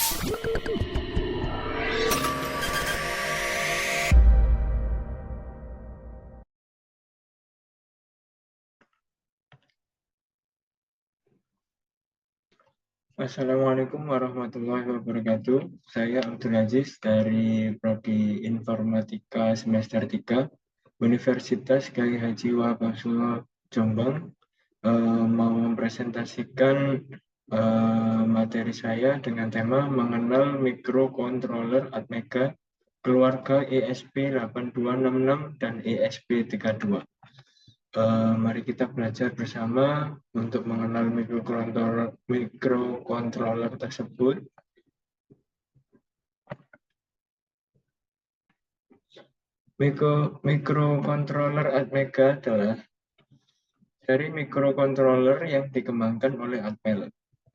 Assalamualaikum warahmatullahi wabarakatuh. Saya Abdul Aziz dari Prodi Informatika semester 3 Universitas Kiai Haji Wahab Jombang. Mau mempresentasikan materi saya dengan tema mengenal microcontroller Atmega keluarga ESP8266 dan ESP32. Mari kita belajar bersama untuk mengenal microcontroller tersebut. Microcontroller Atmega adalah dari microcontroller yang dikembangkan oleh Atmel,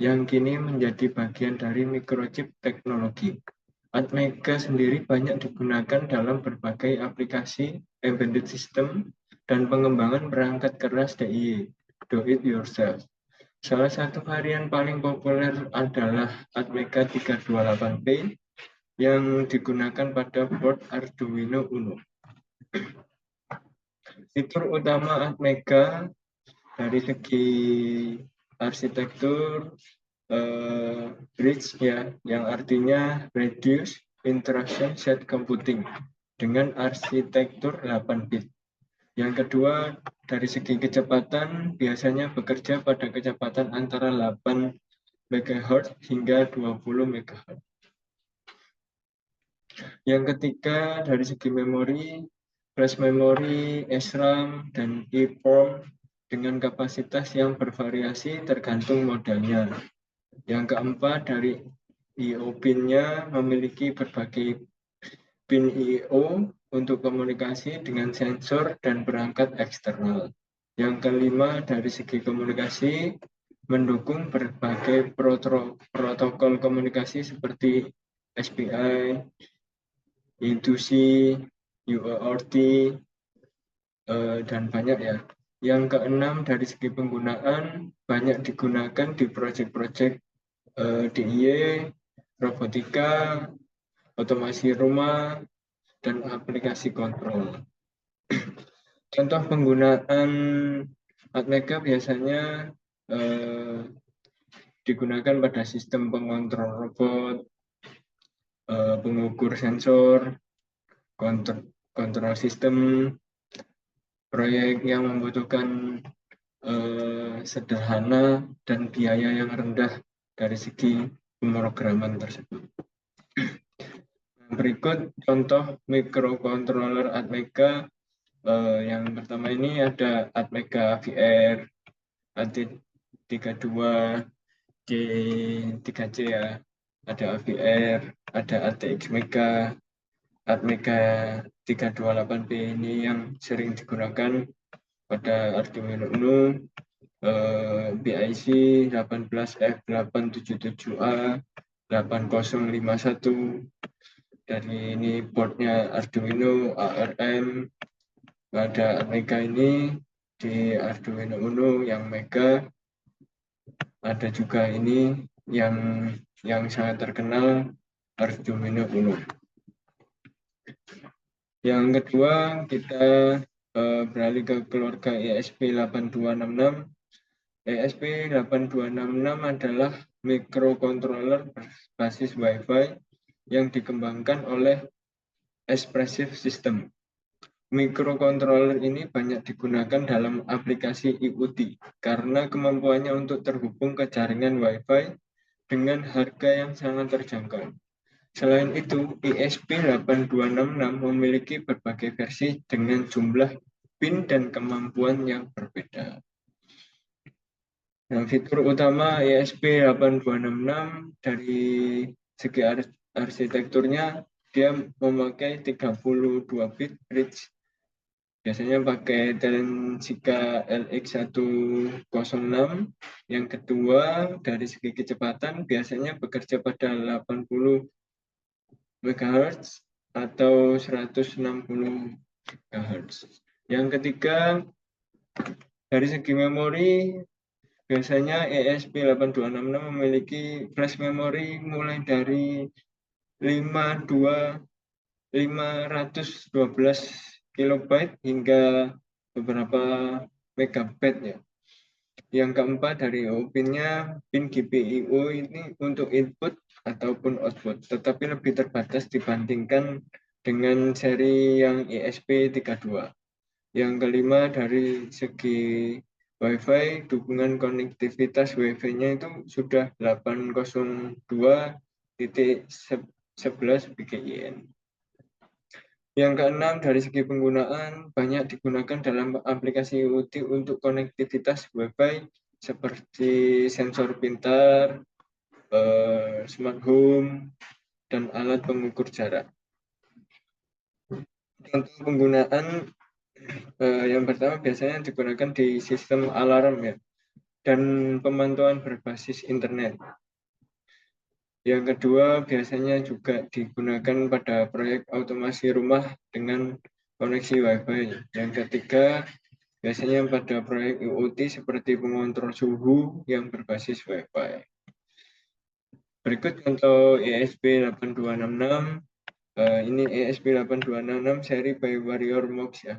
yang kini menjadi bagian dari microchip teknologi. Atmega sendiri banyak digunakan dalam berbagai aplikasi embedded system dan pengembangan perangkat keras DIY, do it yourself. Salah satu varian paling populer adalah Atmega 328P yang digunakan pada board Arduino Uno. Fitur utama Atmega dari segi arsitektur bridge ya, yang artinya reduce instruction set computing dengan arsitektur 8 bit. Yang kedua, dari segi kecepatan biasanya bekerja pada kecepatan antara 8 MHz hingga 20 MHz. Yang ketiga, dari segi memori, flash memory, SRAM, dan EEPROM dengan kapasitas yang bervariasi tergantung modelnya. Yang keempat, dari I/O pin-nya memiliki berbagai pin I/O untuk komunikasi dengan sensor dan perangkat eksternal. Yang kelima, dari segi komunikasi, mendukung berbagai protokol komunikasi seperti SPI, I2C, UART, dan banyak ya. Yang keenam, dari segi penggunaan, banyak digunakan di proyek-proyek DIY, robotika, otomasi rumah, dan aplikasi kontrol. Contoh penggunaan Atmega biasanya digunakan pada sistem pengontrol robot, pengukur sensor, kontrol sistem, proyek yang membutuhkan sederhana dan biaya yang rendah dari segi pemrograman tersebut. Berikut contoh microcontroller Atmega. Yang pertama ini ada Atmega VR, AT32, C3C ya, ada AVR, ada ATX Mega, Atmega 328P ini yang sering digunakan pada Arduino Uno, BIC 18F877A 8051. Dari ini boardnya Arduino ARM. Ada Atmega ini di Arduino Uno yang Mega. Ada juga ini yang sangat terkenal Arduino Uno. Yang kedua, kita beralih ke keluarga ESP8266. ESP8266 adalah microcontroller berbasis Wi-Fi yang dikembangkan oleh Espressif System. Microcontroller ini banyak digunakan dalam aplikasi IoT karena kemampuannya untuk terhubung ke jaringan Wi-Fi dengan harga yang sangat terjangkau. Selain itu, ESP8266 memiliki berbagai versi dengan jumlah pin dan kemampuan yang berbeda. Nah, fitur utama ESP8266 dari segi arsitekturnya, dia memakai 32 bit bridge. Biasanya pakai Telensika LX106. Yang kedua, dari segi kecepatan biasanya bekerja pada 80 MHz atau 160 MHz. Yang ketiga, dari segi memori Biasanya ESP8266 memiliki flash memory mulai dari 512 512 kilobyte hingga beberapa megabyte ya. Yang keempat dari pin-nya, pin GPIO ini untuk input ataupun output, tetapi lebih terbatas dibandingkan dengan seri yang ESP32. Yang kelima dari segi Wi-Fi, dukungan konektivitas Wi-Fi-nya itu sudah 802.11 BKIN. Yang keenam, dari segi penggunaan, banyak digunakan dalam aplikasi IoT untuk konektivitas Wi-Fi seperti sensor pintar, smart home, dan alat pengukur jarak. Contoh penggunaan yang pertama biasanya digunakan di sistem alarm ya, dan pemantauan berbasis internet. Yang kedua, biasanya juga digunakan pada proyek otomasi rumah dengan koneksi Wi-Fi. Yang ketiga, biasanya pada proyek IoT seperti pengontrol suhu yang berbasis Wi-Fi. Berikut contoh ESP8266. Ini ESP8266 seri by Warrior Mox ya.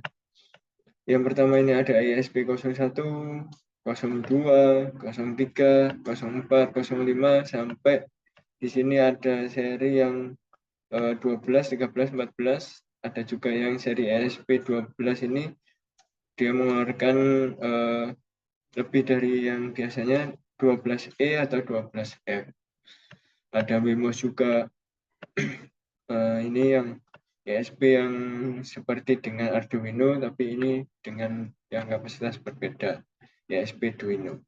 Yang pertama ini ada ESP01, 02, 03, 04, 05 sampai di sini ada seri yang 12, 13, 14. Ada juga yang seri ESP12 ini dia mengeluarkan lebih dari yang biasanya 12E atau 12F. Ada Wemos juga. Ini yang ESP yang seperti dengan Arduino, tapi ini dengan yang kapasitas berbeda, ESP Duino.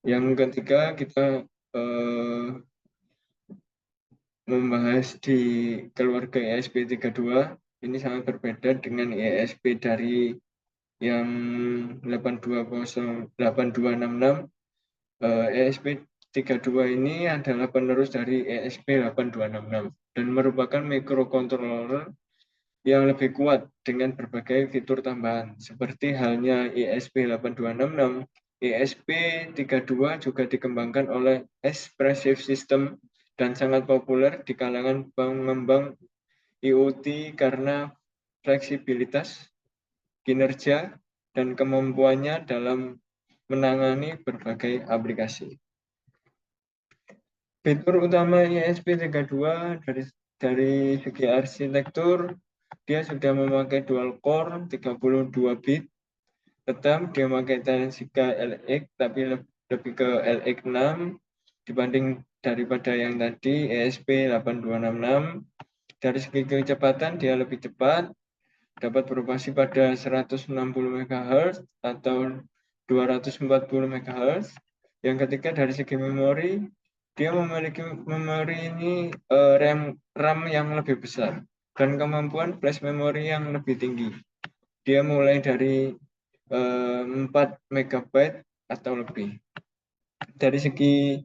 Yang ketiga, kita membahas di keluarga ESP32. Ini sangat berbeda dengan ESP dari yang 8266. ESP32 ini adalah penerus dari ESP8266 dan merupakan microcontroller yang lebih kuat dengan berbagai fitur tambahan. Seperti halnya ESP8266, ESP32 juga dikembangkan oleh Espressif System dan sangat populer di kalangan pengembang IoT karena fleksibilitas, kinerja, dan kemampuannya dalam menangani berbagai aplikasi. Fitur utama ESP32 dari segi arsitektur, dia sudah memakai dual core 32 bit, tetap dia memakai Tensika LX, tapi lebih ke LX6 dibanding daripada yang tadi ESP8266. Dari segi kecepatan dia lebih cepat, dapat beroperasi pada 160 MHz atau 240 MHz. Yang ketiga dari segi memori, dia memiliki memori ini RAM yang lebih besar dan kemampuan flash memory yang lebih tinggi. Dia mulai dari 4 MB atau lebih. Dari segi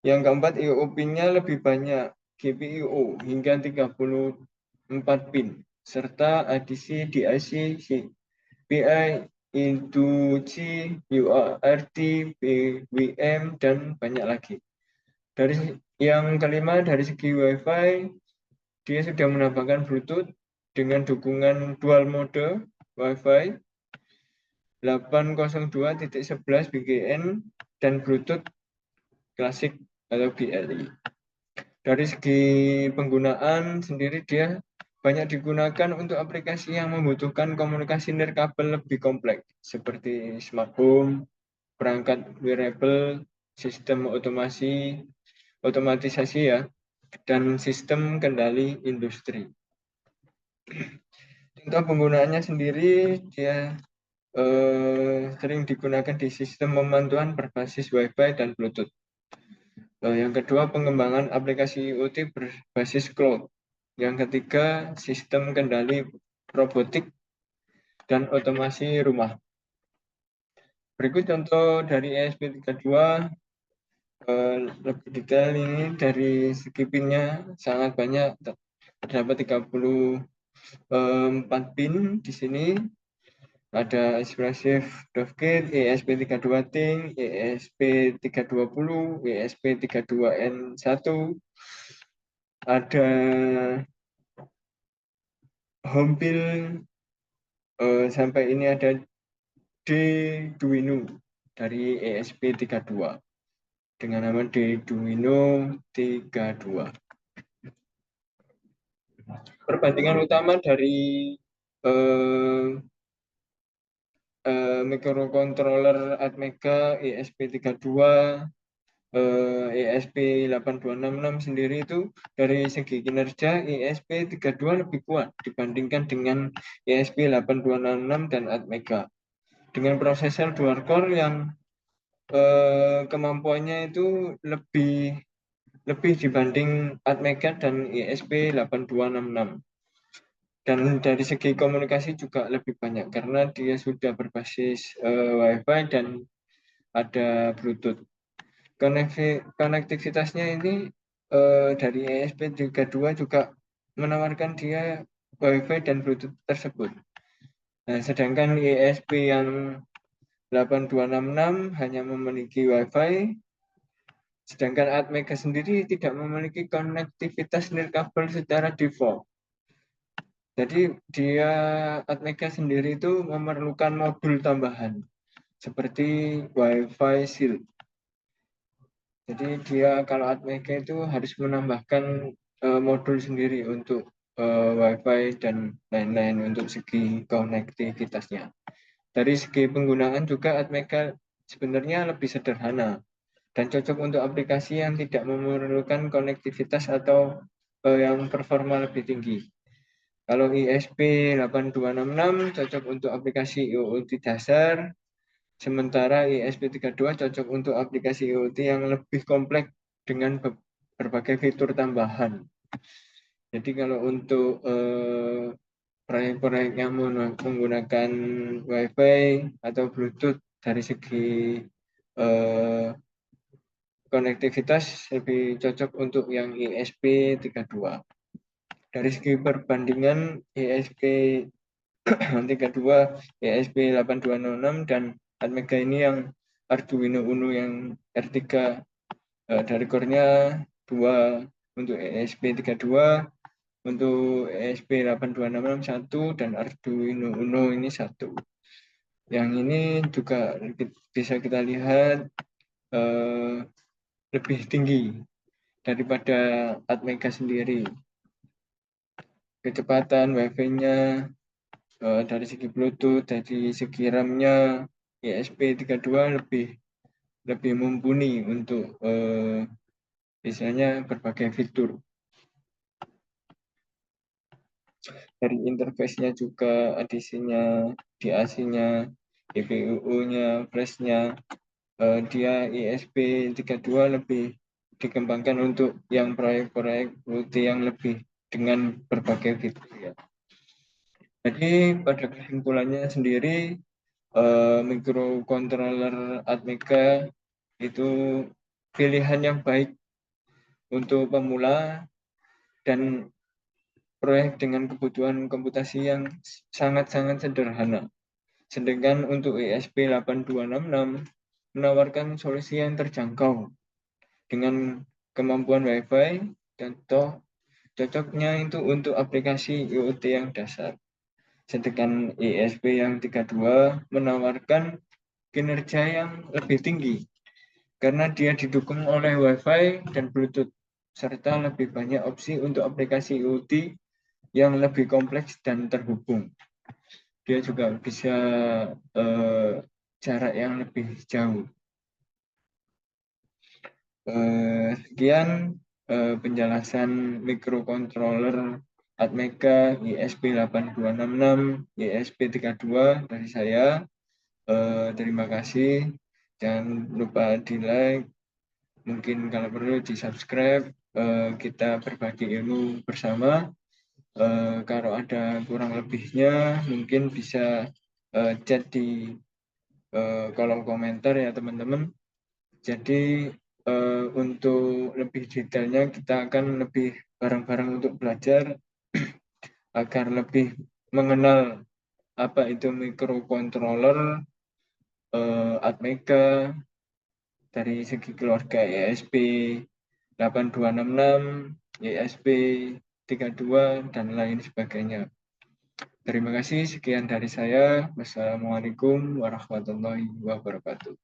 yang keempat, IO-pin-nya lebih banyak, GPIO hingga 34 pin, serta ADC, DAC, PI, I2C, UART, PWM, dan banyak lagi. Dari yang kelima, dari segi Wi-Fi, dia sudah menambahkan Bluetooth dengan dukungan dual mode Wi-Fi 802.11 BGN dan Bluetooth klasik atau BLE. Dari segi penggunaan sendiri dia banyak digunakan untuk aplikasi yang membutuhkan komunikasi nirkabel lebih kompleks seperti smart home, perangkat wearable, sistem otomatisasi ya, dan sistem kendali industri. Contoh penggunaannya sendiri dia sering digunakan di sistem pemantauan berbasis Wi-Fi dan Bluetooth. Yang kedua, pengembangan aplikasi IoT berbasis cloud. Yang ketiga, sistem kendali robotik dan otomasi rumah. Berikut contoh dari ESP32. Lebih detail ini dari segi pinnya sangat banyak, terdapat 34 pin di sini. Ada expressive dovekit, ESP32 Ting, ESP320, ESP32N1, ada Hompil, sampai ini ada Duino dari ESP32 dengan nama Duino 32. Perbandingan utama dari microcontroller Atmega ESP32 ESP8266 sendiri itu dari segi kinerja ESP32 lebih kuat dibandingkan dengan ESP8266 dan Atmega dengan prosesor dual core yang kemampuannya itu lebih dibanding Atmega dan ESP8266. Dan dari segi komunikasi juga lebih banyak karena dia sudah berbasis Wi-Fi dan ada Bluetooth. Konektivitasnya ini dari ESP32 juga menawarkan dia Wi-Fi dan Bluetooth tersebut. Nah, sedangkan ESP yang 8266 hanya memiliki Wi-Fi, sedangkan Atmega sendiri tidak memiliki konektivitas nirkabel secara default. Jadi dia Atmega sendiri itu memerlukan modul tambahan seperti Wi-Fi Shield. Jadi dia kalau Atmega itu harus menambahkan modul sendiri untuk Wi-Fi dan lain-lain untuk segi konektivitasnya. Dari segi penggunaan juga Atmega sebenarnya lebih sederhana dan cocok untuk aplikasi yang tidak memerlukan konektivitas atau yang performa lebih tinggi. Kalau ESP8266 cocok untuk aplikasi IoT dasar, sementara ESP32 cocok untuk aplikasi IoT yang lebih kompleks dengan berbagai fitur tambahan. Jadi kalau untuk proyek-proyek yang menggunakan Wi-Fi atau Bluetooth dari segi konektivitas lebih cocok untuk yang ESP32. Dari segi perbandingan ESP32, ESP8266 dan Atmega ini yang Arduino Uno yang R3 dari core-nya 2 untuk ESP32, untuk ESP8266 1 dan Arduino Uno ini 1. Yang ini juga bisa kita lihat lebih tinggi daripada Atmega sendiri. Kecepatan Wi-Fi-nya dari segi Bluetooth, dari segi RAM-nya ESP32 lebih mumpuni untuk misalnya berbagai fitur. Dari interface-nya juga, ADC-nya, DAC-nya, GPU-nya, flash-nya, dia ESP32 lebih dikembangkan untuk yang proyek-proyek multi yang lebih dengan berbagai fitur ya. Jadi pada kesimpulannya sendiri microcontroller Atmega itu pilihan yang baik untuk pemula dan proyek dengan kebutuhan komputasi yang sangat-sangat sederhana. Sedangkan untuk ESP8266 menawarkan solusi yang terjangkau dengan kemampuan Wi-Fi dan cocoknya itu untuk aplikasi IoT yang dasar. Sedangkan ESP yang 32 menawarkan kinerja yang lebih tinggi karena dia didukung oleh Wi-Fi dan Bluetooth serta lebih banyak opsi untuk aplikasi IoT yang lebih kompleks dan terhubung. Dia juga bisa jarak yang lebih jauh. Sekian penjelasan microcontroller Atmega ESP8266, ESP32 dari saya. Terima kasih. Jangan lupa di like, mungkin kalau perlu di subscribe. Kita berbagi ilmu bersama. Kalau ada kurang lebihnya, mungkin bisa chat di kolom komentar ya teman-teman. Jadi untuk lebih detailnya kita akan lebih bareng-bareng untuk belajar agar lebih mengenal apa itu microcontroller, Atmega, dari segi keluarga ESP 8266, ESP 32, dan lain sebagainya. Terima kasih, sekian dari saya. Wassalamualaikum warahmatullahi wabarakatuh.